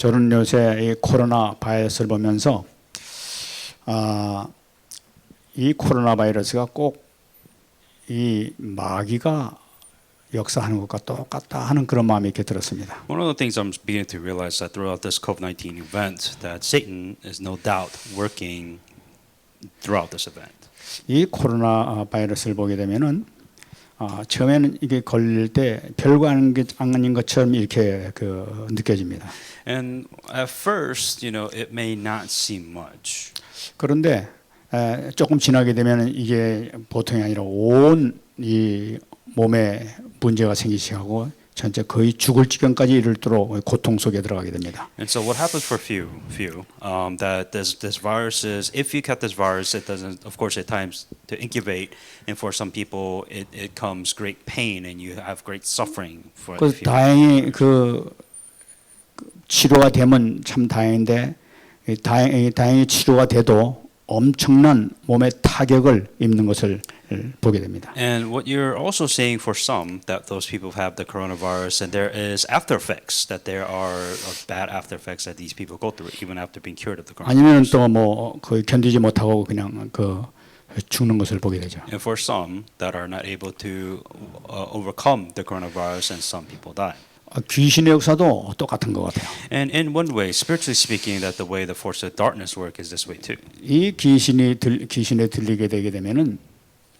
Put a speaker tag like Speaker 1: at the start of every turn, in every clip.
Speaker 1: 저는 요새 이 코로나 바이러스를 보면서 이 코로나 바이러스가 꼭 이 마귀가 역사하는 것과 똑같다 하는 그런 마음이 이렇게 들었습니다.
Speaker 2: One of the things I'm beginning to realize that throughout this COVID-19 event, that Satan is no doubt working throughout this event.
Speaker 1: 이 코로나 바이러스를 보게 되면은 처음에는 이게 걸릴 때 별거 아닌 것처럼 이렇게 느껴집니다.
Speaker 2: And at first, it may not seem much.
Speaker 1: 그런데 조금 지나게 되면 이게 보통이 아니라 온 이 몸에 문제가 생기기 시작하고 전체 거의 죽을 지경까지 이르도록 고통 속에 들어가게 됩니다.
Speaker 2: And so what happens for few, that this virus is, if you get this virus, it doesn't, of course, at times to incubate, and for some people, it comes great pain, and you have great suffering for
Speaker 1: 그 다행히 치료가 되면 참 다행인데 다행히 치료가 돼도 엄청난 몸의 타격을 입는 것을 보게 됩니다.
Speaker 2: And what you're also seeing for some, that those people have the coronavirus, and there is after effects, that there are bad after effects that these people go through, even after being cured of the
Speaker 1: 아니면
Speaker 2: coronavirus.
Speaker 1: 또 뭐 거의 견디지 못하고 그냥 죽는 것을 보게 되죠.
Speaker 2: And for some that are not able to overcome the coronavirus, and some people die.
Speaker 1: 귀신의 역사도 똑같은 것 같아요.
Speaker 2: And in one way, spiritually speaking, that the way the forces of darkness work is this way too.
Speaker 1: 이 귀신에 들리게 되게 되면은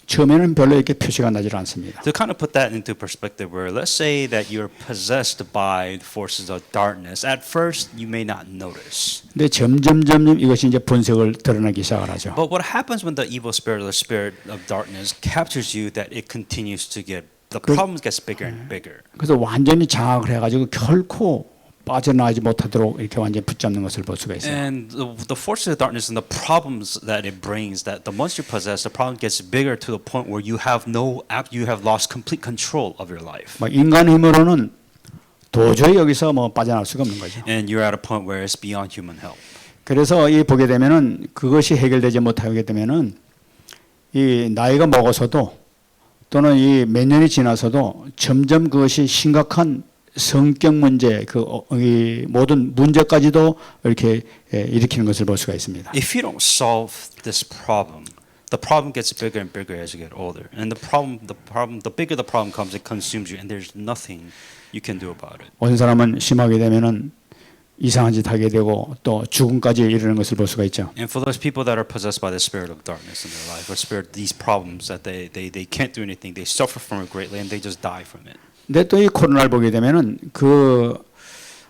Speaker 1: 처음에는 별로 이렇게 표시가 나질 않습니다.
Speaker 2: To kind of put that into perspective, where let's say that you're possessed by forces of darkness, at first you may not notice.
Speaker 1: 근데 점점 이것이 이제 본색을 드러내기 시작을 하죠.
Speaker 2: But what happens when the evil spirit or the spirit of darkness captures you, that it continues to get, the problem gets bigger and bigger.
Speaker 1: 그래서 완전히 장악을 해가지고 결코 빠져나가지 못하도록 이렇게 완전히 붙잡는 것을 볼 수가 있어요.
Speaker 2: And the forces of darkness and the problems that it brings, that the once you possess, the problem gets bigger to the point where you have lost complete control of your life.
Speaker 1: 인간 힘으로는 도저히 여기서 빠져나갈 수가 없는 거죠.
Speaker 2: And you're at a point where it's beyond human help.
Speaker 1: 그래서 이 보게 되면은 그것이 해결되지 못하게 되면은 이 나이가 먹어서도 또는 이 몇 년이 지나서도 점점 그것이 심각한 성격 문제, 이 모든 문제까지도 이렇게 일으키는 것을 볼 수가 있습니다.
Speaker 2: If you don't solve this problem, the problem gets bigger and bigger as you get older. And the bigger the problem comes, it consumes you, and there's nothing you can do about it.
Speaker 1: 어떤 사람은 심하게 되면은 이상한 짓 하게 되고 또 죽음까지 이르는 것을 볼 수가 있죠.
Speaker 2: And for those people that are possessed by the spirit of darkness in their life, or these problems that they can't do anything, they suffer from it greatly, and they just die from it.
Speaker 1: 근데 또 이 코로나를 보게 되면은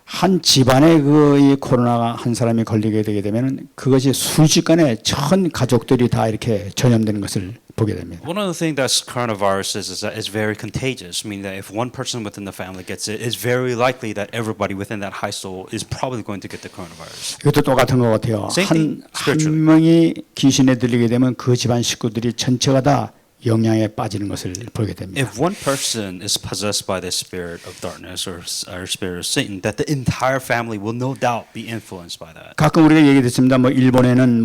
Speaker 1: 한 집안에 이 코로나가 한 사람이 걸리게 되게 되면은 그것이 순식간에 전 가족들이 다 이렇게 전염되는 것을 보게 됩니다.
Speaker 2: One of the things that coronavirus is that it's very contagious, meaning that if one person within the family gets it, it's very likely that everybody within that household is probably going to get the coronavirus.
Speaker 1: 이것도 똑같은 것 같아요. 한 명이 귀신에 들리게 되면 그 집안 식구들이 전체가 다 영향에 빠지는 것을 보게 됩니다.
Speaker 2: If one person is possessed by the spirit of darkness or spirit of Satan, that the entire family will no doubt be influenced by that.
Speaker 1: 가끔 우리가 얘기 듣습니다. 일본에는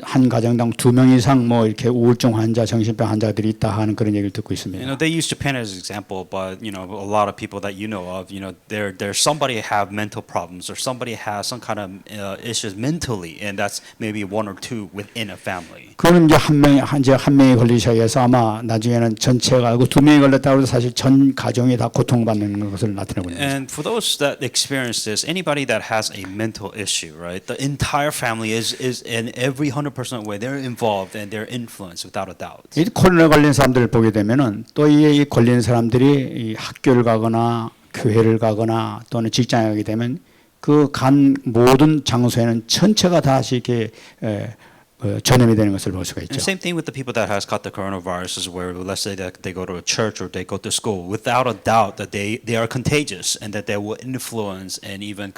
Speaker 1: 한 가정당 2명 이상 이렇게 우울증 환자, 정신병 환자들이 있다 하는 그런 얘기를 듣고 있습니다.
Speaker 2: They use Japan as an example, but a lot of people that you know of, there's somebody have mental problems or somebody has some kind of issues mentally, and that's maybe one or two within a family.
Speaker 1: 그럼 이제 한 명이 걸리기 시작해서 아마 나중에는 전체가 알고 2명이 걸렸다고 해도 사실 전 가정이 다 고통받는 것을 나타내고 있는 거죠.
Speaker 2: And for those that experience this, anybody that has a mental issue, right? The entire family is in every 100% way they're involved and they're influenced without a doubt.
Speaker 1: 이 코로나 걸린 사람들을 보게 되면은 또 이 걸린 사람들이 이 학교를 가거나 교회를 가거나 또는 직장에 가게 되면 그 간 모든 장소에는 전체가 다시 이렇게 전염이 되는 것을 볼 수가 있죠.
Speaker 2: And same thing with the people that has got the coronavirus, where let's say that they go to a church or they go to school, without a doubt that they are contagious and that they will influence and even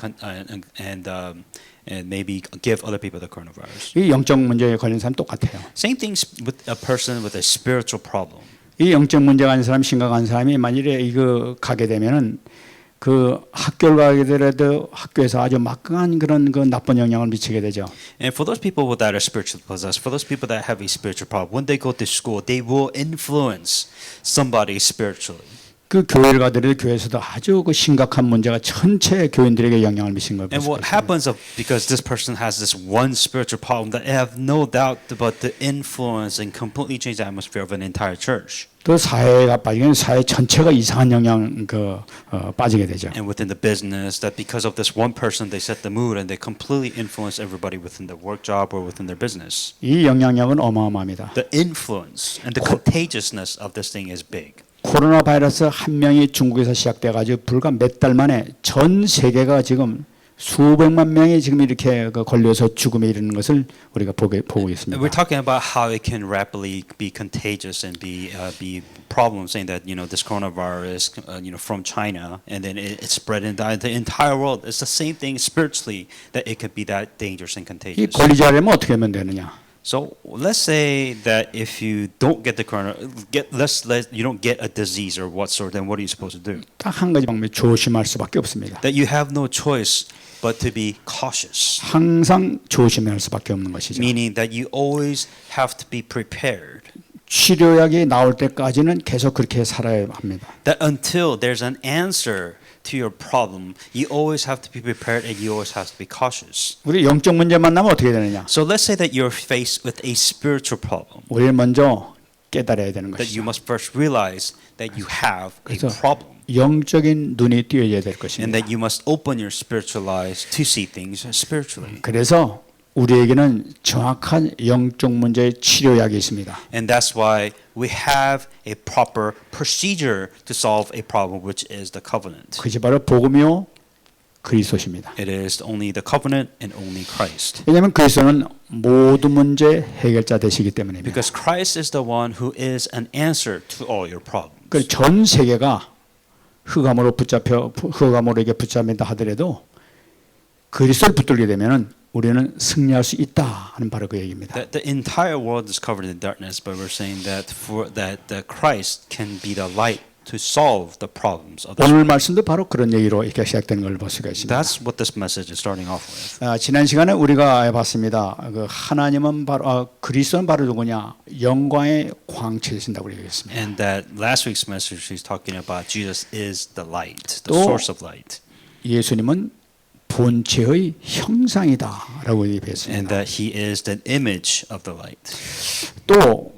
Speaker 2: and maybe give other people the coronavirus.
Speaker 1: 이 영적 문제에 걸린 사람 똑같아요.
Speaker 2: Same thing with a person with a spiritual problem.
Speaker 1: 이 영적 문제가 아닌 사람, 심각한 사람이 만일에 이거 가게 되면은 그 학교를 가게 되더라도 학교에서 아주 막강한 그런 나쁜 영향을 미치게 되죠.
Speaker 2: And for those people that are spiritually possessed, for those people that have a spiritual problem, when they go to school, they will influence somebody spiritually.
Speaker 1: 그 교회를 가더라도 교회에서도 아주 그 심각한 문제가 전체 교인들에게 영향을 미친 걸 볼
Speaker 2: And
Speaker 1: 수가
Speaker 2: what
Speaker 1: 있습니다.
Speaker 2: happens because this person has this one spiritual problem that I have no doubt about the influence and completely change the atmosphere of an entire church.
Speaker 1: 또 사회가 빠지면 사회 전체가 이상한 영향 빠지게 되죠.
Speaker 2: And within the business, that because of this one person, they set the mood and they completely influence everybody within their work job or within their business.
Speaker 1: 이 영향력은 어마어마합니다.
Speaker 2: The influence and the contagiousness of this thing is big.
Speaker 1: 코로나 바이러스 한 명이 중국에서 시작돼 가지고 불과 몇 달 만에 전 세계가 지금 수백만 명이 지금 이렇게 걸려서 죽음에 이르는 것을 우리가 보고 있습니다.
Speaker 2: We're talking about how it can rapidly be contagious and be problems, saying that this coronavirus from China and then it spread in the entire world. It's the same thing spiritually, that it could be that dangerous and
Speaker 1: 이
Speaker 2: contagious.
Speaker 1: 걸리지 않으면 어떻게 하면 되느냐?
Speaker 2: So let's say that if you don't get the you don't get a disease or what sort, then what are you supposed to do?
Speaker 1: 딱 한 가지 방법이 조심할 수밖에 없습니다.
Speaker 2: That you have no choice but to be cautious,
Speaker 1: 항상 조심할 수밖에 없는 것이죠.
Speaker 2: meaning that you always have to be prepared.
Speaker 1: 치료약이 나올 때까지는 계속 그렇게 살아야 합니다.
Speaker 2: That until there's an answer to your problem, you always have to be prepared and you always have to be cautious.
Speaker 1: 우리 영적 문제 만나면 어떻게 되느냐?
Speaker 2: So let's say that you're faced with a spiritual problem,
Speaker 1: 우리 먼저 깨달아야 되는
Speaker 2: that you
Speaker 1: 것이죠.
Speaker 2: must first realize that you have a
Speaker 1: 그래서
Speaker 2: problem.
Speaker 1: 영적인 눈이 띄어져야 될
Speaker 2: And
Speaker 1: 것입니다.
Speaker 2: that you must open your spiritual eyes to see things spiritually.
Speaker 1: 그래서 우리에게는 정확한 영적 문제의 치료약이 있습니다.
Speaker 2: And that's why we have a proper procedure to solve a problem, which is the covenant.
Speaker 1: 그것이 바로 복음이요 그리스도십니다.
Speaker 2: It is only the covenant and only Christ.
Speaker 1: 왜냐하면 그리스도는 모든 문제 해결자 되시기 때문입니다.
Speaker 2: Because Christ is the one who is an answer to all your problems.
Speaker 1: 그 전 세계가 흑암으로에게 붙잡힌다 하더라도 그리스도를 붙들게 되면은 우리는 승리할 수 있다 하는 바로 그 얘기입니다.
Speaker 2: That the entire world is covered in darkness, but we're saying that that Christ can be the light to solve the problems of this
Speaker 1: 오늘
Speaker 2: world.
Speaker 1: 말씀도 바로 그런 얘기로 이렇게 시작되는 걸 볼 수가 있습니다.
Speaker 2: That's what this message is starting off with.
Speaker 1: 지난 시간에 우리가 봤습니다. 그 하나님은 바로 그리스도는 바로 누구냐? 영광의 광채이신다고 얘기했습니다.
Speaker 2: And that last week's message is talking about Jesus is the light, the
Speaker 1: 또
Speaker 2: source of light.
Speaker 1: 예수님은 본체의 형상이다라고
Speaker 2: And
Speaker 1: 얘기했습니다.
Speaker 2: that he is the image of the light.
Speaker 1: 또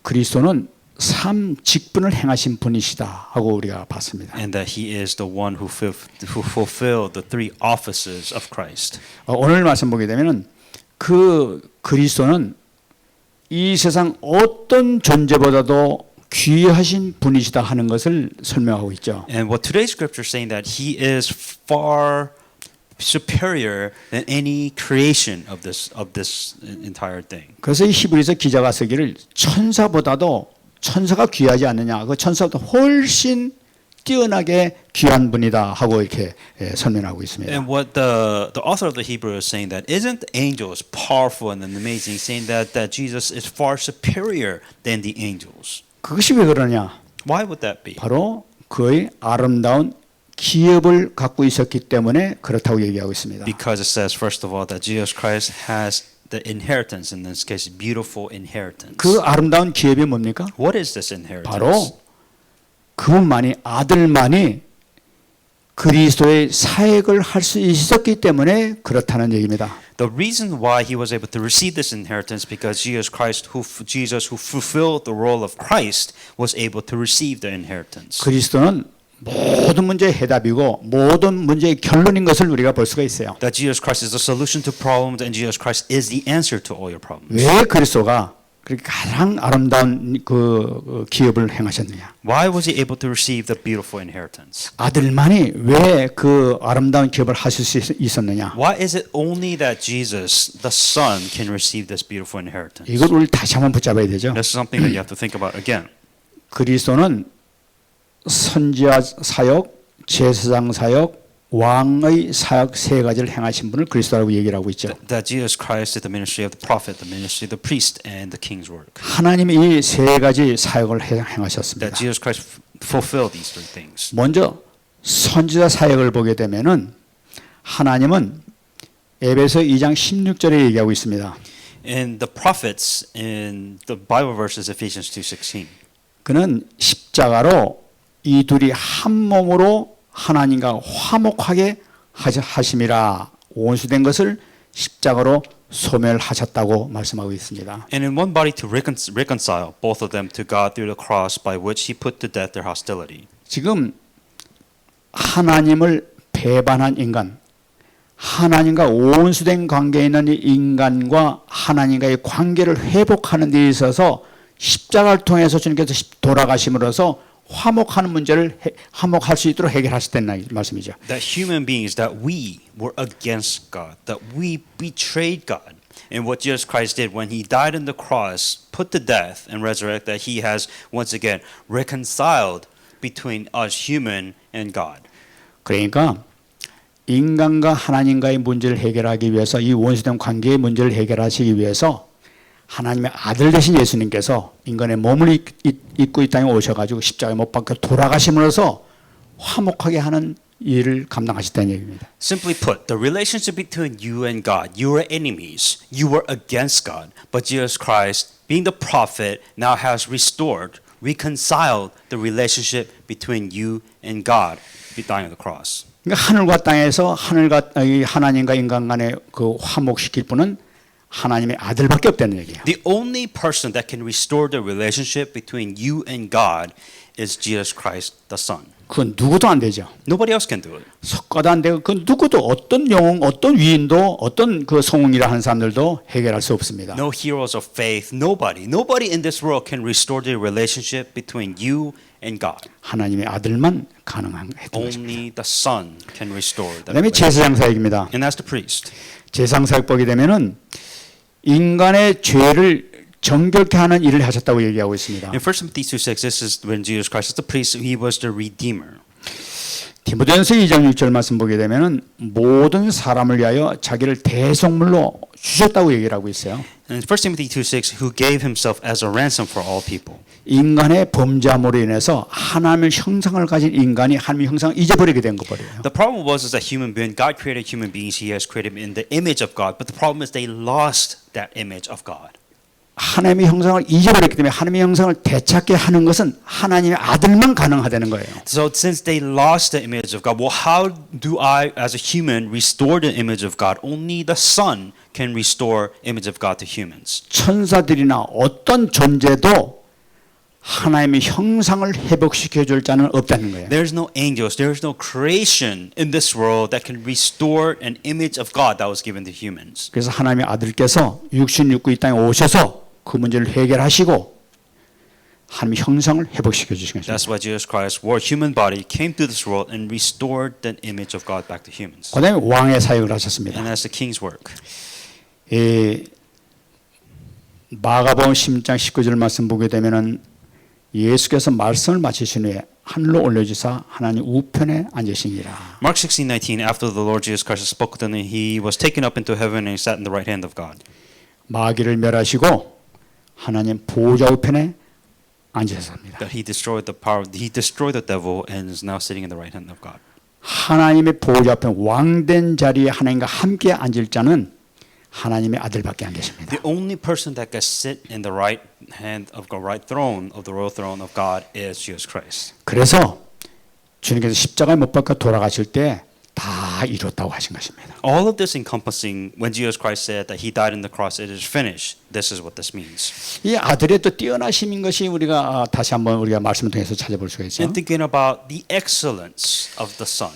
Speaker 1: 그리스도는 삼 직분을 행하신 분이시다 하고 우리가 봤습니다.
Speaker 2: And that he is the one who fulfilled the three offices of Christ.
Speaker 1: 오늘 말씀 보게 되면은 그 그리스도는 이 세상 어떤 존재보다도 귀하신 분이시다 하는 것을 설명하고 있죠.
Speaker 2: And what today's scripture is saying, that he is far superior than any creation of this entire thing.
Speaker 1: 그래서 이 히브리서 기자가 쓰기를 천사가 귀하지 않느냐, 그 천사보다 훨씬 뛰어나게 귀한 분이다 하고 이렇게 설명하고 있습니다.
Speaker 2: And what the author of the Hebrew is saying, that isn't the angels powerful and amazing, saying that Jesus is far superior than the angels.
Speaker 1: 그것이 왜 그러냐?
Speaker 2: Why would that be?
Speaker 1: 바로 그의 아름다운 기업을 갖고 있었기 때문에 그렇다고 얘기하고 있습니다.
Speaker 2: Because it says, first of all, that Jesus Christ has the inheritance, in this case, beautiful inheritance.
Speaker 1: 그 아름다운 기업이 뭡니까?
Speaker 2: What is this inheritance?
Speaker 1: 바로 그분만이 아들만이 그리스도의 사역을 할 수 있었기 때문에 그렇다는 얘기입니다.
Speaker 2: The reason why he was able to receive this inheritance, because Jesus who fulfilled the role of Christ, was able to receive the inheritance.
Speaker 1: 그리스도는 모든 문제의 해답이고 모든 문제의 결론인 것을 우리가 볼 수가 있어요.
Speaker 2: That Jesus Christ is the solution to problems, and Jesus Christ is the answer to all your problems.
Speaker 1: 왜 그리스도가 그렇게 가장 아름다운 그 기업을 행하셨느냐?
Speaker 2: Why was he able to receive the beautiful inheritance?
Speaker 1: 아들만이 왜 그 아름다운 기업을 하실 수 있었느냐?
Speaker 2: Why is it only that Jesus, the Son, can receive this beautiful inheritance?
Speaker 1: 이걸 우리 다시 한번 붙잡아야 되죠.
Speaker 2: This is something that you have to think about again.
Speaker 1: 그리스도는 선지자 사역, 제사장 사역, 왕의 사역 세 가지를 행하신 분을 그리스도라고 얘기를 하고 있죠.
Speaker 2: That Jesus Christ is the ministry of the prophet, the ministry of the priest, and the king's work.
Speaker 1: 하나님이 이 세 가지 사역을 행하셨습니다.
Speaker 2: That Jesus Christ fulfilled these three things.
Speaker 1: 먼저 선지자 사역을 보게 되면은 하나님은 에베소 2장 16절에 얘기하고 있습니다.
Speaker 2: And the prophets in the Bible verses, Ephesians 2:16.
Speaker 1: 그는 십자가로 이 둘이 한 몸으로 하나님과 화목하게 하심이라 원수된 것을 십자가로 소멸하셨다고 말씀하고 있습니다.
Speaker 2: And in one body to reconcile both of them to God through the cross by which he put to death their hostility.
Speaker 1: 지금 하나님을 배반한 인간, 하나님과 원수된 관계에 있는 이 인간과 하나님과의 관계를 회복하는 데 있어서 십자가를 통해서 주님께서 돌아가심으로써 화목하는 문제를 화목할 수 있도록 해결하셨다는 말씀이죠.
Speaker 2: That human beings, that we were against God, that we betrayed God. And what Jesus Christ did when he died on the cross, put to death and resurrected, that he has once again reconciled between us human and God.
Speaker 1: 그러니까 인간과 하나님과의 문제를 해결하기 위해서 이 원수된 관계의 문제를 해결하시기 위해서 하나님의 아들 되신 예수님께서 인간의 몸을 입고 이 땅에 오셔가지고 십자가에 못 박혀 돌아가심으로써 화목하게 하는 일을 감당하셨다는 얘기입니다.
Speaker 2: Simply put, the relationship between you and God, you were enemies, you were against God, but Jesus Christ, being the prophet, now has restored, reconciled the relationship between you and God, dying on the cross.
Speaker 1: 그러니까 하늘과 땅에서 하나님과 인간 간의 그 화목시킬 분은 하나님의 아들밖에 없다는 얘기예요.
Speaker 2: The only person that can restore the relationship between you and God is Jesus Christ, the Son.
Speaker 1: 그건 누구도 안 되죠.
Speaker 2: Nobody else can do it.
Speaker 1: 석가도 안 되고 그 누구도 어떤 영웅, 어떤 위인도 어떤 그 성웅이라 하는 사람들도 해결할 수 없습니다.
Speaker 2: No heroes of faith, nobody in this world can restore the relationship between you and God.
Speaker 1: 하나님의 아들만 가능한 했던 것입니다.
Speaker 2: Only the Son can restore that
Speaker 1: 그다음에
Speaker 2: relationship.
Speaker 1: 제사장 사역입니다.
Speaker 2: And that's the priest.
Speaker 1: 제사장 사역 보게 되면은 인간의 죄를 정결케 하는 일을 하셨다고 얘기하고 있습니다.
Speaker 2: In 1 Timothy 2:6, this is when Jesus Christ is the priest, he was the redeemer.
Speaker 1: 디모데전서 2장 6절 말씀 보게 되면은 모든 사람을 위하여 자기를 대속물로 주셨다고 얘기를 하고 있어요.
Speaker 2: And 1 Timothy 2:6, who gave himself as a ransom for all people.
Speaker 1: 인간의 범죄함으로 인해서 하나님의 형상을 가진 인간이 하나님의 형상을 잊어버리게 된 것이에요.
Speaker 2: The problem was is that human being, God created human beings, he has created them in the image of God, but the problem is they lost that image of God.
Speaker 1: 하나님의 형상을 잊어버렸기 때문에 하나님의 형상을 되찾게 하는 것은 하나님의 아들만 가능하다는 거예요.
Speaker 2: So since they lost the image of God, well, how do I, as a human, restore the image of God? Only the Son can restore image of God to humans.
Speaker 1: 천사들이나 어떤 존재도 하나님의 형상을 회복시켜 줄 자는 없다는 거예요.
Speaker 2: There's no angels, there's no creation in this world that can restore an image of God that was given to humans.
Speaker 1: 그래서 하나님의 아들께서 육신 입고 이 땅에 오셔서 그 문제를 해결하시고 하나님의 형상을 회복시켜 주신 것입니다.
Speaker 2: That's why Jesus Christ wore a human body, came to this world and restored the image of God back to humans.
Speaker 1: 그다음에 왕의 사역을 하셨습니다.
Speaker 2: And that's the king's work.
Speaker 1: 마가복음 16장 19절 말씀 보게 되면은 예수께서 말씀을 마치신 후에 하늘로 올려주사 하나님 우편에 앉으시니라.
Speaker 2: Mark 16:19, after the Lord Jesus Christ spoke to them, he was taken up into heaven and he sat in the right hand of God.
Speaker 1: 마귀를 멸하시고 하나님 보좌 우편에 앉으셨습니다.
Speaker 2: That he destroyed the power, he destroyed the devil and is now sitting in the right hand of God.
Speaker 1: 하나님의 보좌 앞에 왕된 자리에 하나님과 함께 앉을 자는 하나님의 아들밖에 안 계십니다.
Speaker 2: The only person that can sit in the right hand of the right throne of the royal throne of God is Jesus Christ.
Speaker 1: 그래서 주님께서 십자가에 못 박혀 돌아가실 때 다 이뤘다고 하신 것입니다.
Speaker 2: All of this encompassing when Jesus Christ said that he died on the cross, it is finished. This is what this means.
Speaker 1: 이 아들의 또 뛰어나심인 것이 우리가 다시 한번 우리가 말씀을 통해서 찾아볼 수가 있죠.
Speaker 2: And thinking about the excellence of the Son.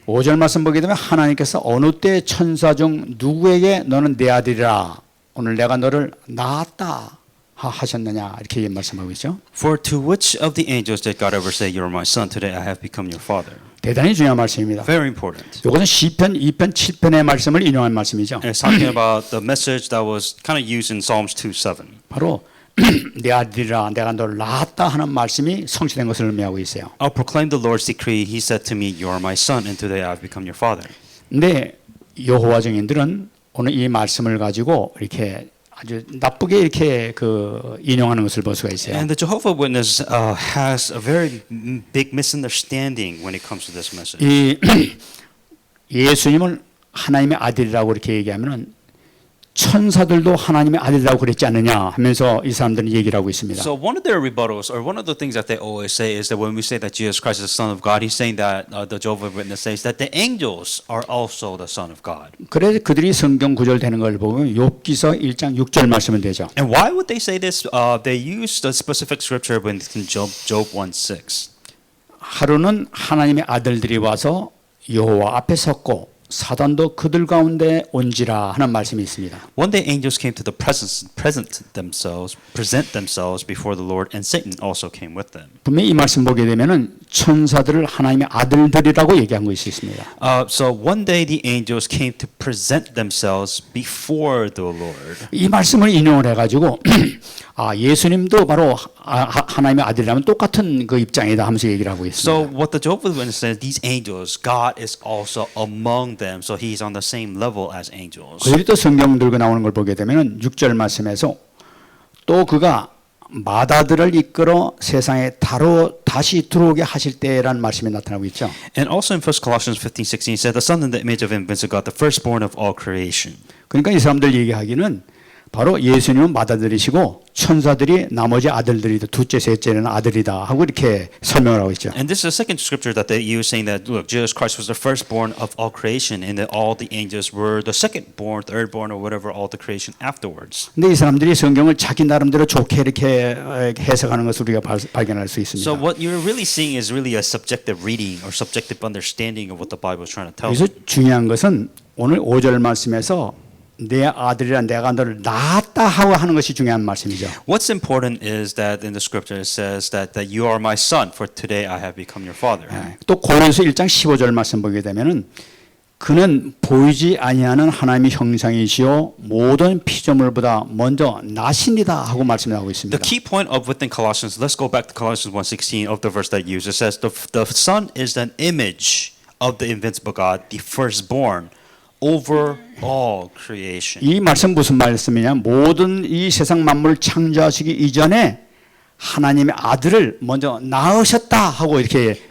Speaker 1: 5절 말씀 보게 되면 하나님께서 어느 때 천사 중 누구에게 너는 내 아들이라 오늘 내가 너를 낳았다 하셨느냐 이렇게 말씀하고 있죠.
Speaker 2: For to which of the angels did God ever say, "You are my son; today I have become your father"?
Speaker 1: 대단히 중요한 말씀입니다.
Speaker 2: Very important.
Speaker 1: 이것은 시편 2편 7편의 말씀을 인용한 말씀이죠.
Speaker 2: And it's talking about the message that was kind of used in Psalms 2:7.
Speaker 1: 바로 내 아들이라 내가 너를 낳았다 하는 말씀이 성취된 것을 의미하고 있어요.
Speaker 2: I'll proclaim the Lord's decree. He said to me, "You are my son, and today I have become your father."
Speaker 1: 근데 여호와 증인들은 오늘 이 말씀을 가지고 이렇게 아주 나쁘게 이렇게 그 인용하는 것을 볼 수가 있어요.
Speaker 2: And the Jehovah Witness has a very big misunderstanding when it comes to this message.
Speaker 1: 이 예수님을 하나님의 아들이라고 이렇게 얘기하면은 천사들도 하나님의 아들이라고 그랬지 않느냐 하면서 이 사람들은 얘기를 하고 있습니다.
Speaker 2: So one of their rebuttals, or one of the things that they always say, is that when we say that Jesus Christ is the Son of God, he's saying that the Jehovah's Witness says that the angels are also the Son of God.
Speaker 1: 그래서 그들이 성경 구절 되는 걸 보면 욥기서 1장 6절 말씀은 되죠.
Speaker 2: And why would they say this? They use the specific scripture in Job 1:6.
Speaker 1: 하루는 하나님의 아들들이 와서 여호와 앞에 섰고 사단도 그들 가운데 온지라 하는 말씀이 있습니다.
Speaker 2: One day angels came to the present themselves before the Lord, and Satan also came with them.
Speaker 1: 분명히 이 말씀 보게 되면은 천사들을 하나님의 아들들이라고 얘기한 것이 있습니다.
Speaker 2: So one day the angels came to present themselves before the Lord.
Speaker 1: 이 말씀을 인용을 해가지고 아 예수님도 바로 하나님의 아들이라면 똑같은 그 입장이다 하면서 얘기를 하고 있습니다.
Speaker 2: So what the Jehovah's Witness says, these angels, God is also among them, so He's on the same level as angels.
Speaker 1: 그들이 또 성경 들고 나오는 걸 보게 되면은 6절 말씀에서 또 그가 마다들을 이끌어 세상에 다시 들어오게 하실 때라는 말씀이 나타나고 있죠.
Speaker 2: And also in 1 Colossians 15:16 said, the Son in the image of invincible God, the firstborn of all creation.
Speaker 1: 그러니까 이 사람들 얘기하기는 바로 예수님은 맏아들이시고 천사들이 나머지 아들들이다. 둘째, 셋째는 아들이다 하고 이렇게 설명을 하고 있죠.
Speaker 2: And this is the second scripture that they use, saying that look, Jesus Christ was the firstborn of all creation, and that all the angels were the secondborn, thirdborn, or whatever, all the creation afterwards.
Speaker 1: 근데 이 사람들이 성경을 자기 나름대로 좋게 이렇게 해석하는 것을 우리가 발견할 수 있습니다.
Speaker 2: So what you're really seeing is really a subjective reading or subjective understanding of what the Bible is trying to tell
Speaker 1: 그래서
Speaker 2: us.
Speaker 1: 중요한 것은 오늘 5절 말씀에서 내 아들이라 내가 너를 낳았다 하고 하는 것이 중요한 말씀이죠.
Speaker 2: What's important is that in the scripture it says that you are my son, for today I have become your father.
Speaker 1: 또 고린도서 1장 15절 말씀 보게 되면은 그는 보이지 아니하는 하나님의 형상이시요 모든 피조물보다 먼저 나신이다 하고 말씀하고 있습니다.
Speaker 2: The key point of within Colossians, let's go back to Colossians 1:16 of the verse that you used. It says the son is an image of the invincible God, the firstborn over all creation.
Speaker 1: 이 말씀 무슨 말씀이냐? 모든 이 세상 만물을 창조하시기 이전에 하나님의 아들을 먼저 낳으셨다 하고 이렇게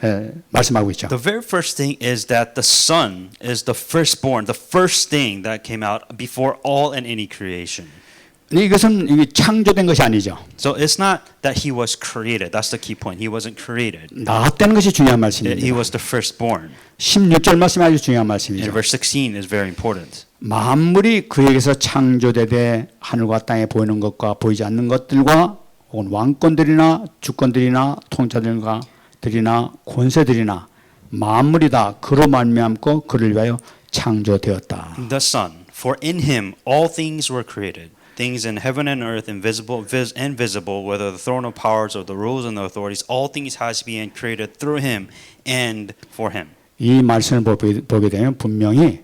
Speaker 1: 말씀하고 있죠.
Speaker 2: The very first thing is that the son is the firstborn, the first thing that came out before all and any creation.
Speaker 1: 이것은 이게 창조된 것이 아니죠.
Speaker 2: So it's not that he was created. That's the key point. He wasn't created.
Speaker 1: 낳았다는 것이 중요한 말씀입니다.
Speaker 2: He was the firstborn.
Speaker 1: 16절 말씀이 아주 중요한
Speaker 2: And
Speaker 1: 말씀이죠.
Speaker 2: verse 16 is very important.
Speaker 1: 만물이 그에게서 창조되되 하늘과 땅에 보이는 것과 보이지 않는 것들과 혹은 왕권들이나 주권들이나 통치자들이나 권세들이나 만물이 다 그로 말미암고 그를 위하여 창조되었다.
Speaker 2: The Son, for in him all things were created, things in heaven and earth, invisible and visible, whether the throne of powers or the rules and the authorities, all things has been created through him and for him.
Speaker 1: 이 말씀을 보게 되면 분명히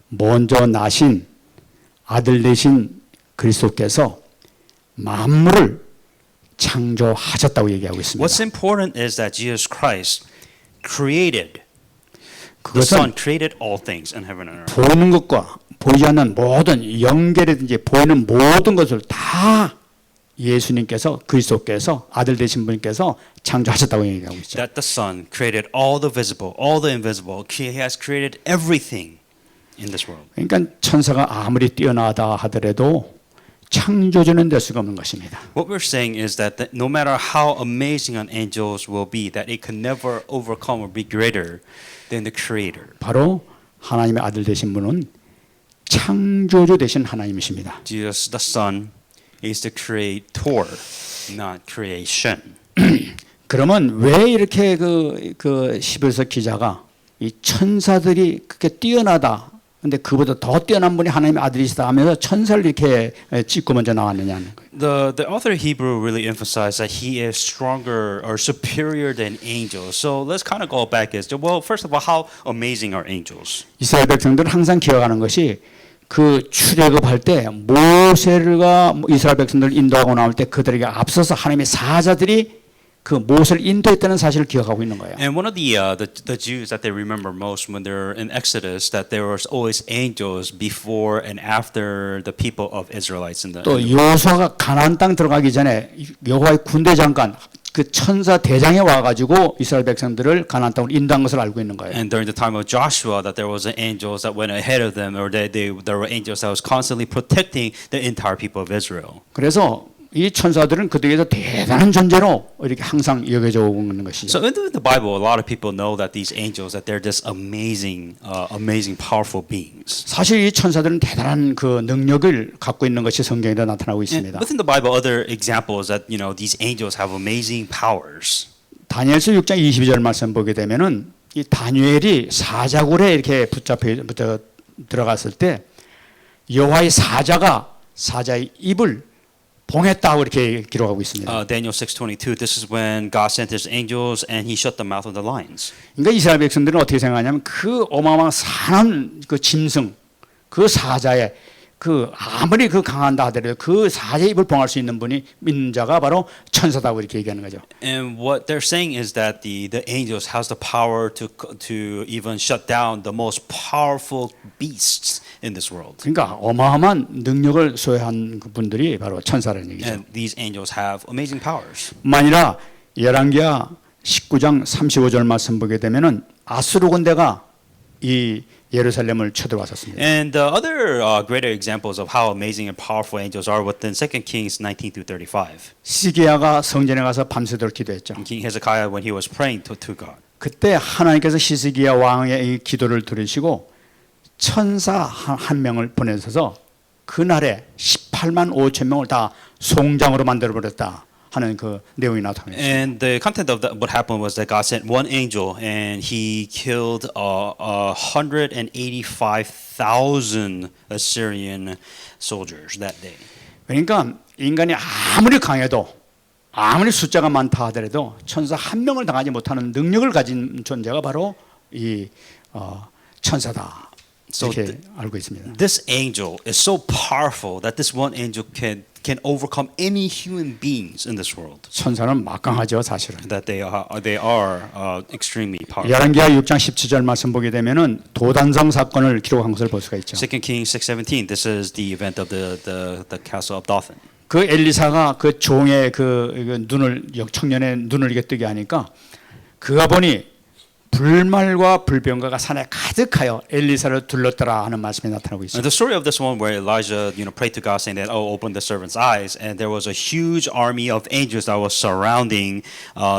Speaker 1: 먼저 나신 아들 되신 그리스도께서 만물을 창조하셨다고 얘기하고 있습니다.
Speaker 2: What's important is that Jesus Christ created, the
Speaker 1: 그것은
Speaker 2: Son created all things in heaven and earth.
Speaker 1: 보이는 것과 보이지 않는 모든 연결이든지 보이는 모든 것을 다 예수님께서 그리스도께서 아들 되신 분께서 창조하셨다고 얘기하고 있죠.
Speaker 2: That the Son created all the visible, all the invisible. He has created everything in this world.
Speaker 1: 그러니까 천사가 아무리 뛰어나다 하더라도 창조주는 될 수가 없는 것입니다.
Speaker 2: What we're saying is that no matter how amazing an angels will be, that it can never overcome or be greater than the Creator.
Speaker 1: 바로 하나님의 아들 되신 분은 창조주 되신 하나님이십니다.
Speaker 2: Jesus, the Son, is the Creator, not creation.
Speaker 1: 그러면 왜 이렇게 그 히브리서 기자가 이 천사들이 그렇게 뛰어나다. 근데 그보다 더 뛰어난 분이 하나님의 아들이시다 하면서 천사를 이렇게 찍고 먼저 나왔느냐는 거예요.
Speaker 2: The author Hebrew really emphasized that he is stronger or superior than angels. So let's kind of go back as to, well, first of all, how amazing are angels?
Speaker 1: 이스라엘 백성들은 항상 기억하는 것이 그 출애굽할 때 모세가 이스라엘 백성들을 인도하고 나올 때 그들에게 앞서서 하나님의 사자들이 그 모세를 인도했다는 사실을 기억하고 있는 거예요.
Speaker 2: And one of the Jews that they remember most when they're in Exodus, that there was always angels before and after the people of Israelites in the.
Speaker 1: 또 여호수아가 가나안 땅 들어가기 전에 여호와의 군대 장관 그 천사 대장이 와가지고 이스라엘 백성들을 가나안 땅으로 인도한 것을 알고 있는 거예요.
Speaker 2: And during the time of Joshua, that there was angels that went ahead of them, or there were angels that was constantly protecting the entire people of Israel.
Speaker 1: 그래서 이 천사들은 그들에게서 대단한 존재로 이렇게 항상 여겨져 오고 있는 것이죠.
Speaker 2: So in the Bible, a lot of people know that these angels, that they're just amazing, powerful beings.
Speaker 1: 사실 이 천사들은 대단한 그 능력을 갖고 있는 것이 성경에 나타나고
Speaker 2: And
Speaker 1: 있습니다.
Speaker 2: within the Bible, other examples that these angels have amazing powers.
Speaker 1: 다니엘서 6장 22절 말씀 보게 되면은 이 다니엘이 사자굴에 이렇게 붙어 들어갔을 때 여호와의 사자가 사자의 입을 봉했다고 이렇게 기록하고 있습니다.
Speaker 2: Daniel 6:22. This is when God sent His angels and He shut the mouth of the lions.
Speaker 1: 그러니까 이스라엘 백성들은 어떻게 생각하냐면 그 어마어마한 산한 그 짐승, 그 사자의 그 아무리 그 강한다 하더라도 그 사자의 입을 봉할 수 있는 분이 믿는 자가 바로 천사다고 이렇게 얘기하는 거죠.
Speaker 2: And what they're saying is that the angels has the power to even shut down the most powerful beasts in this world.
Speaker 1: 그러니까 어마어마한 능력을 소유한 그 분들이 바로 천사라는 얘기죠.
Speaker 2: And these angels have amazing powers.
Speaker 1: 만일아 열왕기하 19장 35절 말씀 보게 되면은 아수르 군대가 이 예루살렘을 쳐들어왔었습니다.
Speaker 2: And the other greater examples of how amazing and powerful angels are within 2 Kings 19 through 35.
Speaker 1: 시기야가 성전에 가서 밤새도록 기도했죠.
Speaker 2: King Hezekiah when he was praying to God.
Speaker 1: 그때 하나님께서 시스기야 왕의 이 기도를 들으시고 천사 한 명을 보내셔서 그날에 18만 5천 명을 다 송장으로 만들어 버렸다 하는 그 내용이 나타납니다.
Speaker 2: And the content of what happened was that God sent one angel and he killed 185,000 Assyrian soldiers that day.
Speaker 1: 그러니까 인간이 아무리 강해도 아무리 숫자가 많다 하더라도 천사 한 명을 당하지 못하는 능력을 가진 존재가 바로 이 천사다. 이렇게 알고 있습니다.
Speaker 2: This angel is so powerful that this one angel can overcome any human beings in this world.
Speaker 1: 천사는 막강하죠, 사실은.
Speaker 2: That they are extremely powerful.
Speaker 1: 열왕기하 6장 17절 말씀 보게 되면은 도단성 사건을 기록한 것을 볼 수가 있죠.
Speaker 2: 2 Kings 6:17. This is the event of the castle of Dothan.
Speaker 1: 그 엘리사가 그 종의 그 눈을 청년의 눈을 이게 뜨게 하니까 그가 보니 불말과 불병거가 산에 가득하여 엘리사를 둘렀더라 하는 말씀이 나타나고 있습니다.
Speaker 2: The story of this one where Elijah, prayed to God saying that, "Oh, open the servant's eyes," and there was a huge army of angels that was surrounding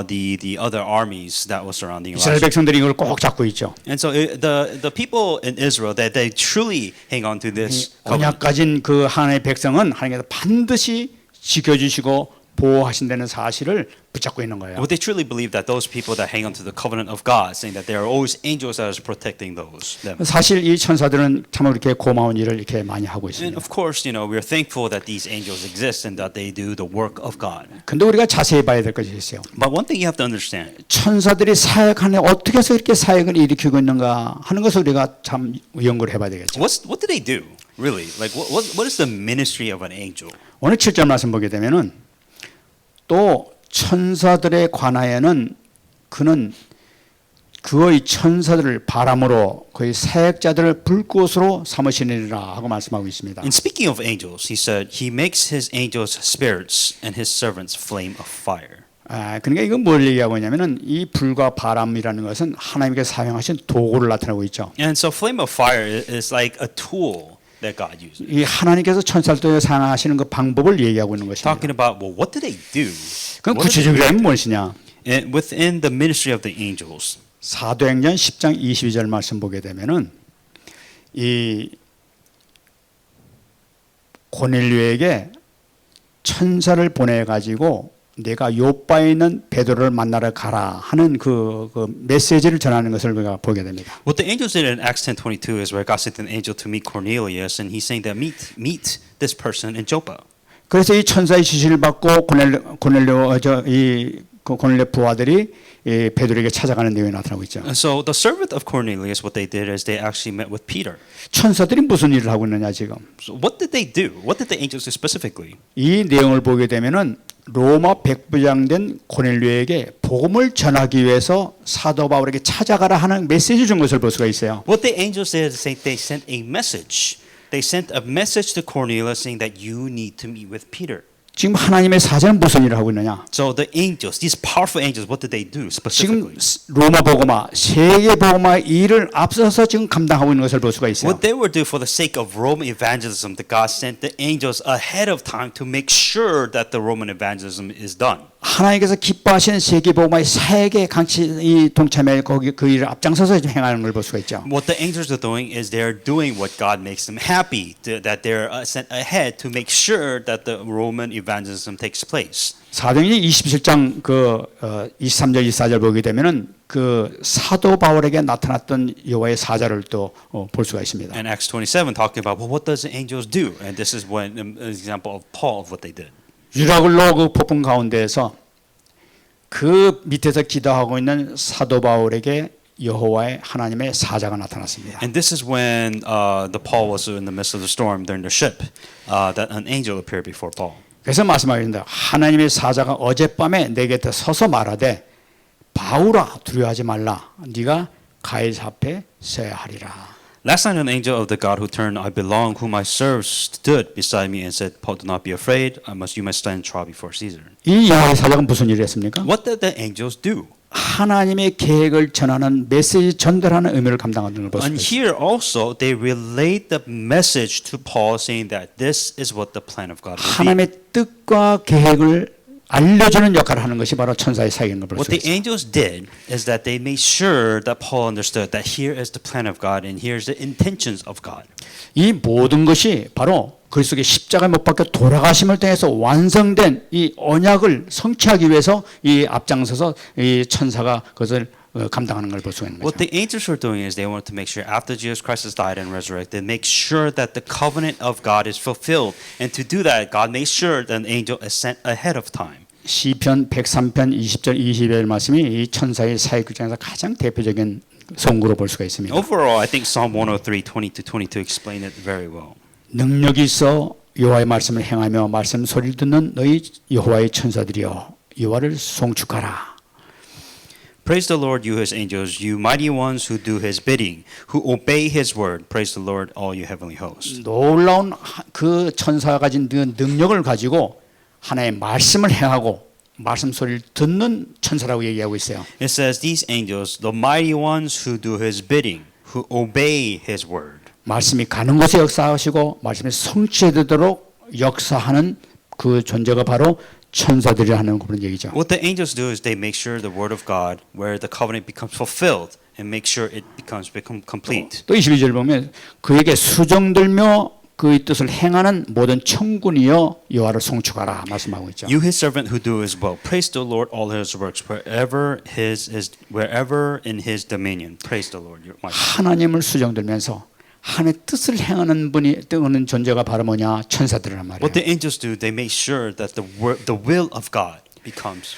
Speaker 2: the other armies that was surrounding
Speaker 1: 이스라엘
Speaker 2: Elijah.
Speaker 1: 백성들이 이걸 꼭 잡고 있죠.
Speaker 2: And so the people in Israel that they truly hang on to this
Speaker 1: 언약
Speaker 2: covenant.
Speaker 1: 가진 그 하나님의 백성은 하나님께서 반드시 지켜주시고 보호하신다는 사실을 붙잡고 있는 거예요.
Speaker 2: Would they truly believe that those people that hang on to the covenant of God, saying that there are always angels that are protecting them?
Speaker 1: 사실 이 천사들은 참 이렇게 고마운 일을 이렇게 많이 하고
Speaker 2: And
Speaker 1: 있습니다.
Speaker 2: of course, we're thankful that these angels exist and that they do the work of God.
Speaker 1: 근데 우리가 자세히 봐야 될 것이 있어요.
Speaker 2: But one thing you have to understand.
Speaker 1: 천사들이 사역하는 어떻게 해서 이렇게 사역을 일으키고 있는가 하는 것을 우리가 참 연구를 해봐야 되겠죠.
Speaker 2: What do they do? Really? Like what is the ministry of an angel?
Speaker 1: 오늘 7절 말씀 보게 되면은 또 천사들에 관하여는 그는 그의 천사들을 바람으로 그의 사역자들을 불꽃으로 삼으시느니라 하고 말씀하고 있습니다.
Speaker 2: In speaking of angels, he said he makes his angels spirits and his servants flame of fire.
Speaker 1: 그러니까 이건 뭘 얘기하고 있냐면은 이 불과 바람이라는 것은 하나님께서 사용하신 도구를 나타내고 있죠.
Speaker 2: And so flame of fire is like a tool that God uses.
Speaker 1: 이 하나님께서 천사들을 사용하시는 그 방법을 얘기하고 있는 것입니다.
Speaker 2: Talking about what do they do?
Speaker 1: 그럼
Speaker 2: What do they
Speaker 1: 구체적으로 하면 무엇이냐?
Speaker 2: And within the ministry of the angels.
Speaker 1: 사도행전 10장 22절 말씀 보게 되면은 이 고넬료에게 천사를 보내 가지고 내가 요바에 있는 베드로를 만나러 가라 하는 그 메시지를 전하는 것을 우리가 보게 됩니다.
Speaker 2: What the angels did in Acts 10:22 is where God sent an angel to meet Cornelius, and he's saying that meet this person in Joppa.
Speaker 1: 그래서 이 천사의 지시를 받고 고넬료 부하들이 이 베드로에게 찾아가는 내용이 나타나고 있죠.
Speaker 2: And so the servant of Cornelius, what they did is they actually met with Peter.
Speaker 1: 천사들이 무슨 일을 하고 있느냐 지금?
Speaker 2: So what did they do? What did the angels do specifically?
Speaker 1: 이 내용을 보게 되면은 로마 백부장된 고넬료에게 복음을 전하기 위해서 사도 바울에게 찾아가라 하는 메시지 준 것을 볼 수가 있어요.
Speaker 2: What the angels did is they sent a message. They sent a message to Cornelius saying that you need to meet with Peter.
Speaker 1: 지금 하나님의 사자는 무슨 일을 하고 있느냐?
Speaker 2: So the angels, these powerful angels, what did they do
Speaker 1: 지금
Speaker 2: specifically?
Speaker 1: 로마 복음화, 세계 복음화 일을 앞서서 지금 감당하고 있는 것을 볼 수가 있어요.
Speaker 2: What they were doing for the sake of Roman evangelism, that God sent the angels ahead of time to make sure that the Roman evangelism is done.
Speaker 1: 하나님께서 기뻐하시는 세계 복음화의 세계 강치 동참에 거기 그 일을 앞장서서 지금 행하는 걸 볼 수가 있죠.
Speaker 2: What the angels are doing is they're doing what God makes them happy, that they're sent ahead to make sure that the Roman evangelism takes place.
Speaker 1: 사도행전 27장 그 23절 24절 보게 되면은 그 사도 바울에게 나타났던 여호와의 사자를 또 볼 수가 있습니다.
Speaker 2: And Acts 27 talking about, well, what does the angels do? And this is one an example of Paul of what they did.
Speaker 1: 유라굴로 그 폭풍 가운데에서 그 밑에서 기도하고 있는 사도 바울에게 여호와의 하나님의 사자가 나타났습니다.
Speaker 2: And this is when the Paul was in the midst of the storm during the ship, that an angel appeared before Paul.
Speaker 1: 그래서 말씀하신다. 하나님의 사자가 어젯밤에 내 곁에 서서 말하되 바울아 두려워하지 말라. 네가 가이사 앞에 서야 하리라.
Speaker 2: Last night an angel of the God who turned I belong, whom I serve, stood beside me and said, Paul, do not be afraid. You must stand trial before Caesar.
Speaker 1: 이 여호와의 사자가 무슨 일을 했습니까?
Speaker 2: What did the angels do?
Speaker 1: 하나님의 계획을 전하는 메시지 전달하는 의무를 감당하는 걸 볼 수
Speaker 2: And
Speaker 1: 있습니다.
Speaker 2: here also they relate the message to Paul, saying that this is what the plan of God will be.
Speaker 1: 하나님의 뜻과 계획을 알려주는 역할을 하는 것이 바로 천사의 사역인 걸 볼
Speaker 2: What
Speaker 1: 수
Speaker 2: the
Speaker 1: 있습니다.
Speaker 2: angels did is that they made sure that Paul understood that here is the plan of God and here's the intentions of God.
Speaker 1: 이 모든 것이 바로 그리스도의 십자가에 못 박혀 돌아가심을 통해서 완성된 이 언약을 성취하기 위해서 이 앞장서서 이 천사가 그것을 감당하는 걸 볼 수가 있는
Speaker 2: What
Speaker 1: 거죠.
Speaker 2: the angels were doing is they wanted to make sure after Jesus Christ has died and resurrected, make sure that the covenant of God is fulfilled. And to do that, God made sure that an angel is sent ahead of time.
Speaker 1: 시편 103편 20절 20절 말씀이 이 천사의 사역 규정에서 가장 대표적인 성구로 볼 수가 있습니다.
Speaker 2: Overall, I think Psalm 103, 20-22 explain it very well.
Speaker 1: 능력이 있어 여호와의 말씀을 행하며 말씀 소리를 듣는 너희 여호와의 천사들이여 여호와를 송축하라.
Speaker 2: Praise the Lord, you his angels, you mighty ones who do his bidding, who obey his word. Praise the Lord, all you heavenly hosts.
Speaker 1: 놀라운 그 천사가 가진 그 능력을 가지고 하나의 말씀을 행하고 말씀 소리를 듣는 천사라고 얘기하고 있어요.
Speaker 2: It says, these angels, the mighty ones who do his bidding, who obey his word.
Speaker 1: 말씀이 가는 곳에 역사하시고 말씀이 성취되도록 역사하는 그 존재가 바로 천사들이 하는 그런 얘기죠.
Speaker 2: What the angels do is they make sure the word of God, where the covenant becomes fulfilled, and make sure it becomes complete.
Speaker 1: 또 22절 보면 그에게 수종들며 그의 뜻을 행하는 모든 천군이여 여호와를 송축하라 말씀하고 있죠.
Speaker 2: You his servant who do his will, praise the Lord all his works, wherever in his dominion. Praise the Lord, my God.
Speaker 1: 하나님을 수종들면서 하나님의 뜻을 행하는 분이 뜨는 존재가 바로 뭐냐? 천사들이란 말이에요.
Speaker 2: What the angels do, they make sure that the will of God becomes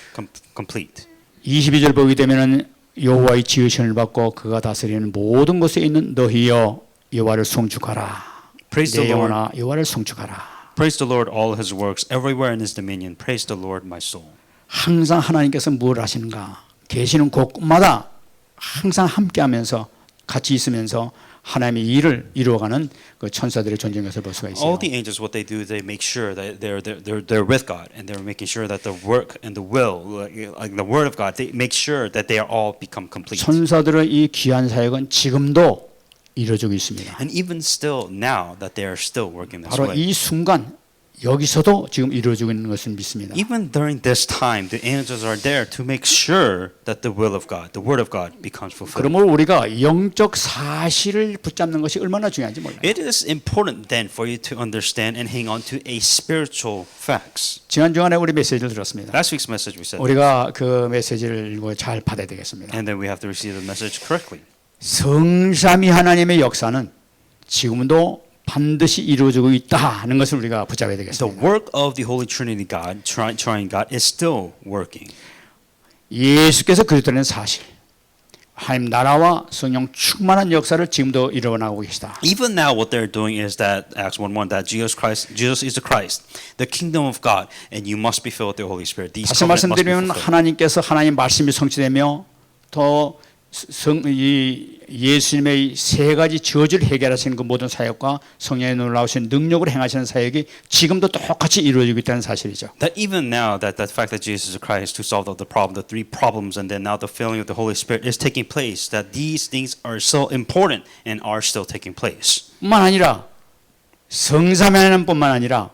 Speaker 2: complete.
Speaker 1: 22절 보게 되면은 여호와의 지으심을 받고 그가 다스리는 모든 곳에 있는 너희여 여호와를 송축하라.
Speaker 2: Praise
Speaker 1: 내
Speaker 2: the Lord.
Speaker 1: 영혼아 여호와를 송축하라.
Speaker 2: Praise the Lord, all his works, everywhere in his dominion. Praise the Lord, my soul.
Speaker 1: 항상 하나님께서 뭘 하시는가? 계시는 곳마다 항상 함께하면서 같이 있으면서 하나님의 일을 이루어가는 그 천사들의 존재인 것을 볼 수가 있어요.
Speaker 2: All the angels, what they do, they make sure that they're with God, and they're making sure that the work and the will, like the word of God, they make sure that they are all become complete.
Speaker 1: 천사들의 이 귀한 사역은 지금도 이루어지고 있습니다.
Speaker 2: And even still now that they are still working this
Speaker 1: 바로
Speaker 2: way.
Speaker 1: 이 순간 여기서도 지금 이루어지고 있는 것을 믿습니다.
Speaker 2: Even during this time, the angels are there to make sure that the will of God, the word of God, becomes fulfilled.
Speaker 1: 그러므로 우리가 영적 사실을 붙잡는 것이 얼마나 중요한지 몰라요.
Speaker 2: It is important then for you to understand and hang on to a spiritual facts.
Speaker 1: 지난 주간에 우리 메시지를 들었습니다.
Speaker 2: Last week's message we said,
Speaker 1: 우리가 그 메시지를 읽고 잘 받아야 되겠습니다.
Speaker 2: and then we have to receive the message correctly.
Speaker 1: 성삼위 하나님의 역사는 지금도 반드시 이루어지고 있다는 것을 우리가 붙잡아야
Speaker 2: The
Speaker 1: 되겠습니다.
Speaker 2: work of the Holy Trinity God, Triune God, is still working.
Speaker 1: 예수께서 그리스도라는 사실, 하나님 나라와 성령 충만한 역사를 지금도 이루어나가고 계시다.
Speaker 2: Even now, what they're doing is that Acts 1:1 that Jesus is the Christ, the kingdom of God, and you must be filled with the Holy Spirit. These
Speaker 1: 다시
Speaker 2: covenants must be
Speaker 1: 말씀드리면
Speaker 2: fulfilled.
Speaker 1: 하나님께서 하나님 말씀이 성취되며 더 예수님의 세 가지 저주를 해결하시는 그 모든 사역과 성령의 놀라우신 능력으로 행하시는 사역이 지금도 똑같이 이루어지고 있다는 사실이죠.
Speaker 2: That even now, that the fact that Jesus Christ to solve the problem, the three problems, and then now the filling of the Holy Spirit is taking place, that these things are so important and are still taking place.
Speaker 1: 뿐만 아니라 성삼위 하나님뿐만 아니라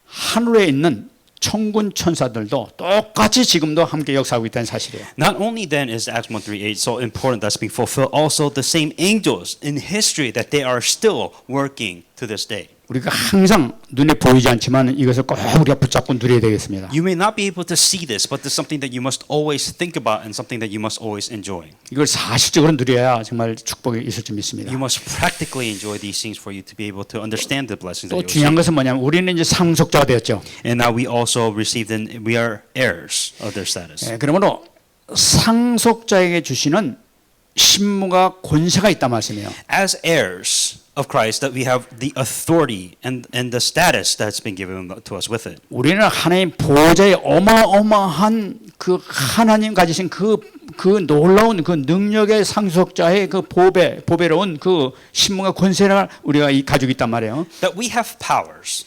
Speaker 1: 하늘에 있는 천군 천사들도 똑같이 지금도 함께 역사하고 있다는 사실이에요.
Speaker 2: Not only then is Acts 1:38 so important that's being fulfilled, also the same angels in history that they are still working to this day.
Speaker 1: 우리가 항상 눈에 보이지 않지만 이것을 꼭 우리가 붙잡고 누려야 되겠습니다.
Speaker 2: You may not be able to see this, but there's something that you must always think about and something that you must always enjoy.
Speaker 1: 이걸 사실적으로 누려야 정말 축복이 있을 줄 믿습니다.
Speaker 2: You must practically enjoy these things for you to be able to understand the blessings that
Speaker 1: 또
Speaker 2: you
Speaker 1: 중요한
Speaker 2: receive.
Speaker 1: 것은 뭐냐면 우리는 이제 상속자가 되었죠.
Speaker 2: And now we also received and we are heirs of their status.
Speaker 1: 그러므로 상속자에게 주시는 신무가 권세가 있다 말씀이에요.
Speaker 2: As heirs of Christ, that we have the authority and the status that's been given to us with it.
Speaker 1: 우리는 하나님 보호자의 어마어마한 그 하나님 가지신 그 놀라운 그 능력의 상속자의 그 보배로운 그 신무가 권세를 우리가 가지고 있단 말이에요.
Speaker 2: That we have powers.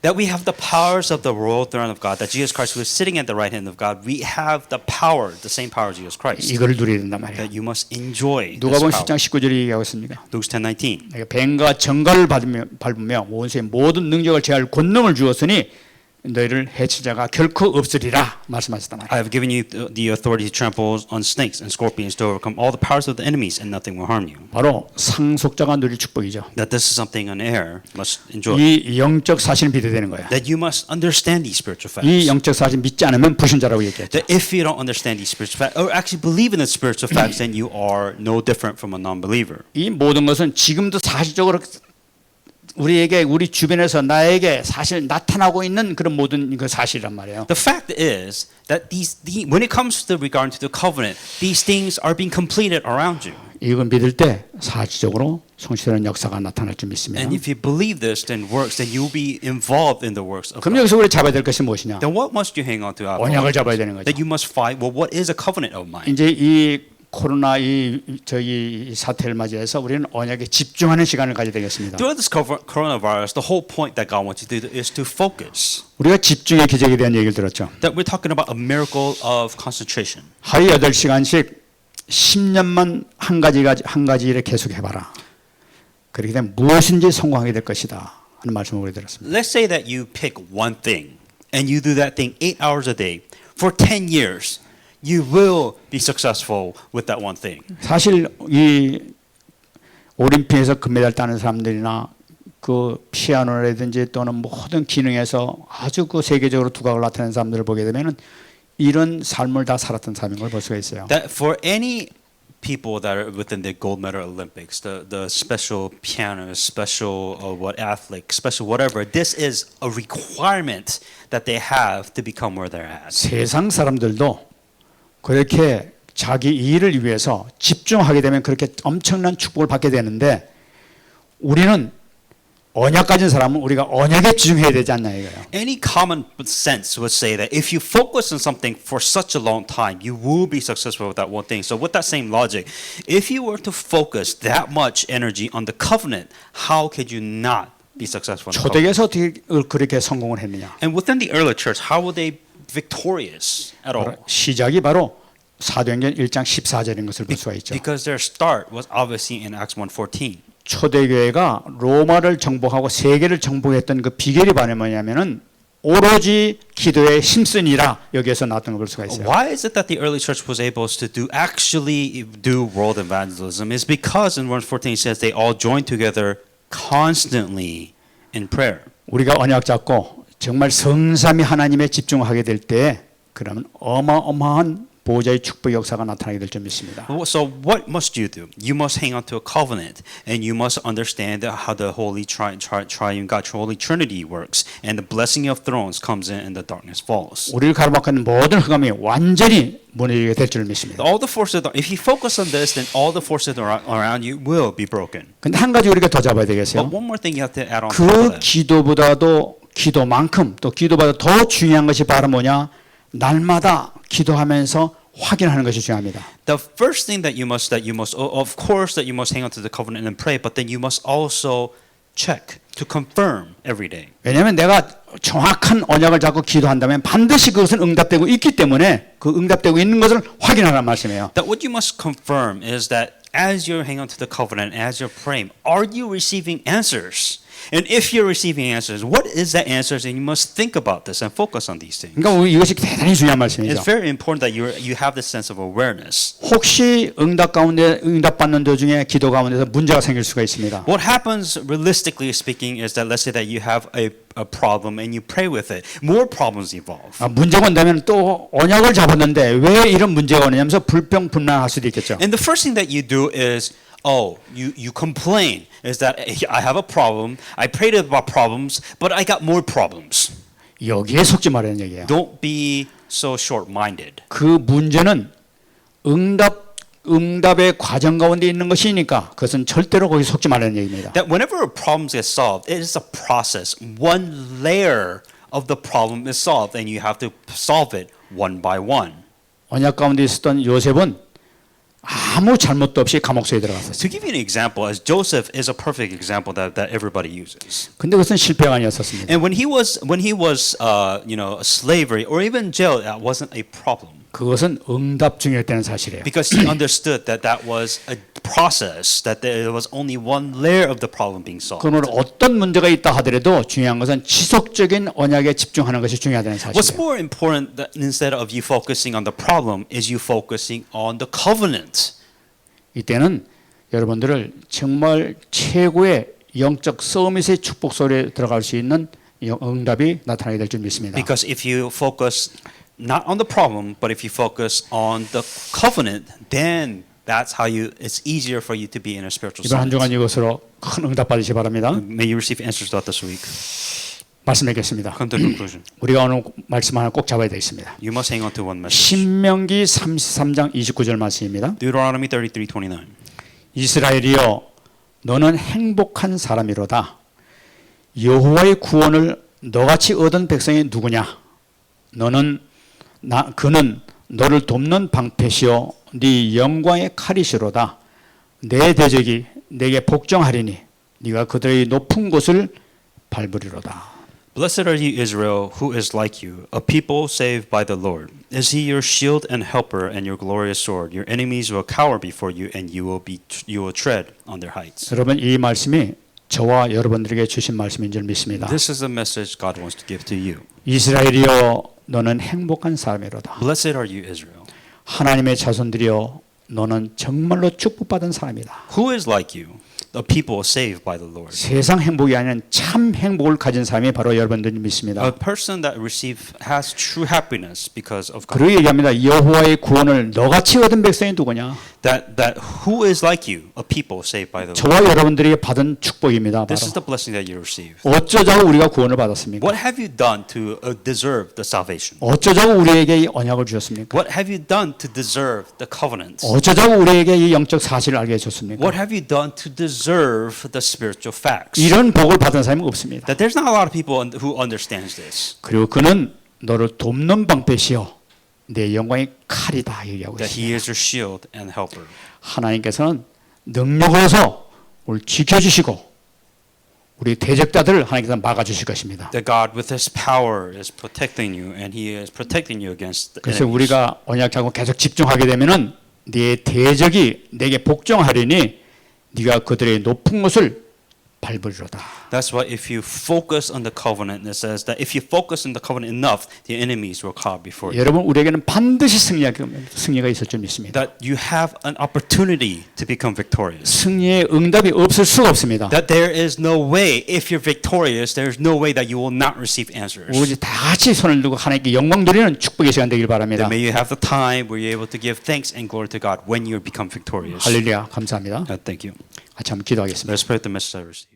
Speaker 2: That we have the powers of the royal throne of God. That Jesus Christ, who is sitting at the right hand of God, we have the power, the same power of Jesus Christ.
Speaker 1: 이걸 누려야 된단 말이에요.
Speaker 2: That you must enjoy this
Speaker 1: 누가복음
Speaker 2: power.
Speaker 1: 10장 19절에 얘기하고 있습니다.
Speaker 2: Luke 10:19.
Speaker 1: 내가 뱀과 정갈을 밟으며 원수의 모든 능력을 제할 권능을 주었으니 너희를 해칠 자가 결코 없으리라 말씀하셨단 말이에요.
Speaker 2: I have given you the authority to trample on snakes and scorpions to overcome all the powers of the enemies, and nothing will harm you.
Speaker 1: 바로 상속자가 누릴 축복이죠.
Speaker 2: That this is something an heir must enjoy.
Speaker 1: 이 영적 사실은 믿어야 되는 거야.
Speaker 2: That you must understand these spiritual facts.
Speaker 1: 이 영적 사실 믿지 않으면 불신자라고 얘기했죠.
Speaker 2: That if you don't understand these spiritual facts, or actually believe in the spiritual facts, then you are no different from a non-believer.
Speaker 1: 이 모든 것은 지금도 사실적으로 우리에게 우리 주변에서 나에게 사실 나타나고 있는 그런 모든 그 사실이란 말이에요.
Speaker 2: The fact is that when it comes to regard to the covenant, these things are being completed around you.
Speaker 1: 이걸 믿을 때 사실적으로 성취되는 역사가 나타날 줄 믿습니다.
Speaker 2: And if you believe this, then you will be involved in the works of
Speaker 1: 그럼
Speaker 2: God.
Speaker 1: 여기서 우리 잡아야 될 것이 무엇이냐?
Speaker 2: Then what must you hang on to?
Speaker 1: 언약을 잡아야 되는 거죠.
Speaker 2: That you must fight. Well, what is a covenant of mine?
Speaker 1: 이제 이 코로나 저희 사태를 맞이해서 우리는 언약에 집중하는 시간을 가져야 되겠습니다.
Speaker 2: During this coronavirus, the whole point that God wants you to do is to focus.
Speaker 1: 우리가 집중의 기적에 대한 얘기를 들었죠.
Speaker 2: That we're talking about a miracle of concentration.
Speaker 1: 하루 8시간씩 10년만 한 가지 일을 계속 해봐라. 그렇게 되면 무엇인지 성공하게 될 것이다 하는 말씀을 우리 들었습니다.
Speaker 2: Let's say that you pick one thing and you do that thing 8 hours a day for 10 years. You will be successful with that one thing.
Speaker 1: 사실 이 올림픽에서 금메달 따는 사람들이나 그 피아노라든지 또는 모든 기능에서 아주 그 세계적으로 두각을 나타내는 사람들을 보게 되면은 이런 삶을 다 살았던 사람인 걸 볼 수가 있어요.
Speaker 2: That for any people that are within the gold medal Olympics, the special pianists, special what athlete, special whatever, this is a requirement that they have to become where they're at.
Speaker 1: 세상 사람들도 그렇게 자기 일을 위해서 집중하게 되면 그렇게 엄청난 축복을 받게 되는데 우리는 언약 가진 사람은 우리가 언약에 집중해야 되지 않나 이거예요.
Speaker 2: Any common sense would say that if you focus on something for such a long time, you will be successful with that one thing. So with that same logic, if you were to focus that much energy on the covenant, how could you not be successful in the covenant?
Speaker 1: 초대교회에서 어떻게 그렇게 성공을 했느냐?
Speaker 2: And within the early church, how were they victorious at all?
Speaker 1: 시작이 바로 사도행전 1장 14절인 것을 볼 수가 있죠.
Speaker 2: Because their start was obviously in Acts 1:14.
Speaker 1: 초대교회가 로마를 정복하고 세계를 정복했던 그 비결이 뭐냐면은 오로지 기도에 힘쓰니라 여기에서 나왔던 걸 볼 수가 있어요.
Speaker 2: Why is it that the early church was able to actually do world evangelism? Is because in verse 14 it says they all joined together constantly in prayer.
Speaker 1: 우리가 언약 잡고 정말 성삼위 하나님에 집중하게 될 때 그러면 어마어마한 보호자의 축복 역사가 나타나게 될 줄 믿습니다.
Speaker 2: So what must you do? You must hang on to a covenant, and you must understand how the Holy Triune God, Holy Trinity works, and the blessing of thrones comes in and the darkness falls.
Speaker 1: 우리를 가로막고 있는 모든 흑암이 완전히 무너지게 될 줄 믿습니다.
Speaker 2: All the forces, if you focus on this, then all the forces around you will be broken.
Speaker 1: 근데 한 가지 우리가 더 잡아야 되겠어요.
Speaker 2: But one more thing you have to add on to
Speaker 1: 그
Speaker 2: that.
Speaker 1: 기도보다도 기도만큼 또 기도보다 더 중요한 것이 바로 뭐냐? 날마다 기도하면서 확인하는 것이 중요합니다.
Speaker 2: The first thing that you must of course that you must hang on to the covenant and pray, but then you must also check to confirm every day.
Speaker 1: 왜냐하면 내가 정확한 언약을 잡고 기도한다면 반드시 그것은 응답되고 있기 때문에 그 응답되고 있는 것을 확인하라는 말씀이에요.
Speaker 2: That what you must confirm is that as you're hanging on to the covenant, as you're praying, are you receiving answers? And if you're receiving answers, what is that answers? And you must think about this and focus on these things.
Speaker 1: 그러니까 이것이 대단히 중요한 말씀이죠.
Speaker 2: It's very important that you have this sense of awareness.
Speaker 1: 혹시 응답받는 도중에 기도 가운데서 문제가 생길 수가 있습니다.
Speaker 2: What happens realistically speaking is that let's say that you have a problem and you pray with it, more problems evolve.
Speaker 1: 문제가 온다면 또 언약을 잡았는데 왜 이런 문제가 오냐면서 불평불만할 수도 있겠죠.
Speaker 2: And the first thing that you do is you complain is that I have a problem. I prayed about problems, but I got more problems.
Speaker 1: 여기에 속지 말라는 얘기예요.
Speaker 2: Don't be so short-minded.
Speaker 1: 그 문제는 응답의 과정 가운데 있는 것이니까 그것은 절대로 거기 속지 말라는 얘기입니다.
Speaker 2: That whenever a problem gets solved, it is a process. One layer of the problem is solved, and you have to solve it one by one.
Speaker 1: 언약 가운데 있었던 요셉은 아무 잘못도 없이 감옥소에 들어갔어요.
Speaker 2: To give you an example, as Joseph is a perfect example that everybody uses.
Speaker 1: 근데 그것은 실패가 아니었었습니다.
Speaker 2: And when he was slavery or even jail, that wasn't a problem.
Speaker 1: 그것은 응답 중이었다는 사실이에요.
Speaker 2: Because he understood that that was a process, that there was only one layer of the problem being solved.
Speaker 1: 그러므로 어떤 문제가 있다 하더라도 중요한 것은 지속적인 언약에 집중하는 것이 중요하다는
Speaker 2: What's
Speaker 1: 사실이에요.
Speaker 2: more important that instead of you focusing on the problem is you focusing on the covenant.
Speaker 1: 이때는 여러분들을 정말 최고의 영적 서밋의 축복 속에 들어갈 수 있는 응답이 나타나게 될 줄 믿습니다.
Speaker 2: Because if you focus not on the problem, but if you focus on the covenant, then that's how it's easier for you to be in a spiritual
Speaker 1: 이번 한 주간
Speaker 2: sense.
Speaker 1: 이것으로 큰 응답 받으시 바랍니다.
Speaker 2: May you receive answers throughout this week.
Speaker 1: 말씀드리겠습니다.
Speaker 2: Come to a conclusion.
Speaker 1: 우리가 오늘 말씀 하나 꼭 잡아야 되겠습니다.
Speaker 2: You must hang on to one message.
Speaker 1: 신명기 33장 29절 말씀입니다.
Speaker 2: Deuteronomy 33:29.
Speaker 1: 이스라엘이여 너는 행복한 사람이로다. 여호와의 구원을 너같이 얻은 백성이 누구냐? 그는 너를 돕는 방패시요 네 영광의 칼이시로다. 내 대적이 내게 복종하리니 네가 그들의 높은 곳을 밟으리로다.
Speaker 2: Blessed are you, Israel, who is like you, a people saved by the Lord. Is he your shield and helper and your glorious sword? Your enemies will cower before you, and you will tread on their heights.
Speaker 1: 여러분 이 말씀이 저와 여러분들에게 주신 말씀인 줄 믿습니다.
Speaker 2: This is the message God wants to give to you.
Speaker 1: 이스라엘이여 너는 행복한 사람이로다.
Speaker 2: Blessed are you, Israel.
Speaker 1: 하나님의 자손들이여 너는 정말로 축복받은 사람이다.
Speaker 2: Who is like you, a people saved by the Lord?
Speaker 1: 세상 행복이 아닌 참 행복을 가진 사람이 바로 여러분들이 믿습니다.
Speaker 2: A person that has true happiness because of God.
Speaker 1: 그리고 얘기합니다. 여호와의 구원을 너같이 얻은 백성이 누구냐?
Speaker 2: That who is like you, a people saved by the Lord.
Speaker 1: 저와 여러분들이 받은 축복입니다.
Speaker 2: This is
Speaker 1: 바로
Speaker 2: the blessing that you receive.
Speaker 1: 어쩌자고 우리가 구원을 받았습니까?
Speaker 2: What have you done to deserve the salvation?
Speaker 1: 어쩌자고 우리에게 이 언약을 주셨습니까?
Speaker 2: What have you done to deserve the covenant?
Speaker 1: 어쩌자고 우리에게 이 영적 사실을 알게 해줬습니까?
Speaker 2: What have you done to deserve the spiritual facts?
Speaker 1: 이런 복을 받은 사람이 없습니다.
Speaker 2: That there's not a lot of people who understands this.
Speaker 1: 그리고 그는 너를 돕는 방패시여 내 영광의 칼이다 얘기하고
Speaker 2: That
Speaker 1: 있습니다.
Speaker 2: he is your shield and helper.
Speaker 1: 하나님께서는 능력으로서 우리를 지켜주시고 우리 대적자들을 하나님께서 막아주실 것입니다.
Speaker 2: That God with his power is protecting you and he is protecting you against the
Speaker 1: 그래서
Speaker 2: enemies.
Speaker 1: 우리가 언약 잡고 계속 집중하게 되면은 네 대적이 내게 복종하리니 네가 그들의 높은 곳을 밟으리로다.
Speaker 2: That's why if you focus on the covenant, it says that if you focus on the covenant enough, the enemies will come before you.
Speaker 1: 여러분 우리에게는 반드시 승리가 있을 줄 믿습니다.
Speaker 2: That you have an opportunity to become victorious.
Speaker 1: 승리의 응답이 없을 수가 없습니다.
Speaker 2: That there is no way, if you're victorious, there is no way that you will not receive answers.
Speaker 1: 우리 다 같이 손을 들고 하나님께 영광 드리는 축복의 시간 되길 바랍니다.
Speaker 2: That may you have the time where you're able to give thanks and glory to God when you become victorious.
Speaker 1: 할렐루야 감사합니다.
Speaker 2: Thank you.
Speaker 1: 같이 한번 기도하겠습니다.
Speaker 2: Let's pray the message I received.